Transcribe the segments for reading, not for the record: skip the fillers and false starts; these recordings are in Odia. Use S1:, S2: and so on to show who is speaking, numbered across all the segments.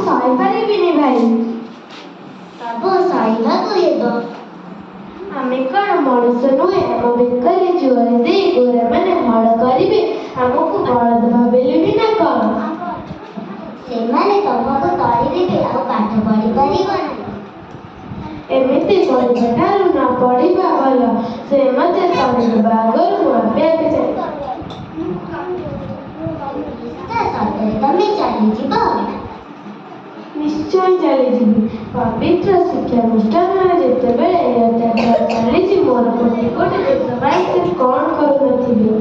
S1: ସହିପାରିବିନି ଭାଇ।
S2: ସବୁ ସହିବାକୁ ହେବ।
S1: ଆମେ କ'ଣ ମଣିଷ ନୁହେଁ? ଆମ ବେକରେ ଜୁଆରି ଦେଇ ଗୋରାମାନେ ହଳ କରିବେ, ଆମକୁ ବଳଦ ଭାବିଲେ ବି ନା କ'ଣ?
S2: ସେମାନେ ତମକୁ ତଳିଦେବେ, ଆଉ ପାଠ ପଢିପାରିବ ନାହିଁ।
S1: ଏମିତି ପଢିବା ଠାରୁ ନ ପଢିବା ଭଲ। ସେ ମୋତେ ତଳିଦେବା ଆଗରୁ ମୁଁ ଆପେ ଆପେ ଚାଲି।
S2: ସତରେ ତମେ ଚାଲିଯିବ?
S1: ନିଶ୍ଚୟ ଚାଲିଯିବି। ପବିତ୍ର ଶିକ୍ଷାନୁଷ୍ଠାନରେ ଯେତେବେଳେ ଏ ଅତ୍ୟାଚାର ଚାଲିଛି, ମୋର କୋଟି କୋଟି ଦେଶ ପାଇଁ ସେ କ'ଣ କରୁନଥିବେ?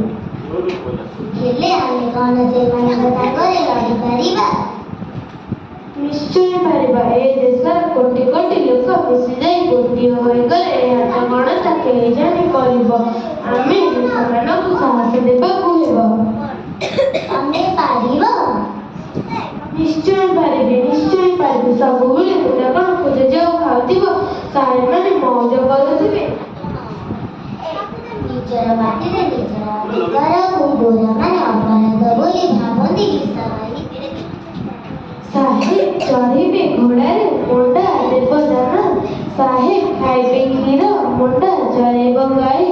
S2: ହେଲେ ଆମେ କ'ଣ ସେମାନଙ୍କ ସାଙ୍ଗରେ ଲଢ଼ିପାରିବା?
S1: ନିଶ୍ଚୟ ପାରିବା। ଏ ଦେଶର କୋଟି କୋଟି ଲୋକ ମିଶିଯାଇ ଗୋଟିଏ ହୋଇଗଲେ ଏ ହାତ ଗଣତା କେହି ଜାଣି କରିବ। ଆମେ ଲୋକମାନଙ୍କୁ ସାହସ ଦେବାକୁ ହେବ।
S2: ତମେ ପାରିବ?
S1: ନିଶ୍ଚୟ ପାରିବି, ନିଶ୍ଚୟ ପାରିବି। ସବୁବେଳେ କୁଟା କ'ଣ ଖୋଜ ଯାଉ ଖାଉଥିବ, ସାହେବମାନେ ମଉଜ କରୁଥିବେ।
S2: ନିଜର ମାଟିରେ ନିଜର ଅଧିକାରକୁ ଗୋରାମାନେ ଅପରାଧ ବୋଲି ଭାବନ୍ତି କିସମାନେ?
S1: ସାହେବ ଚଢ଼ିବେ ଘୋଡ଼ାରେ, ମୁଣ୍ଡା ଦେବ ଦାନା। ସାହେବ ଖାଇବେ କ୍ଷୀର, ମୁଣ୍ଡା ଚରେଇବ ଗାଈ।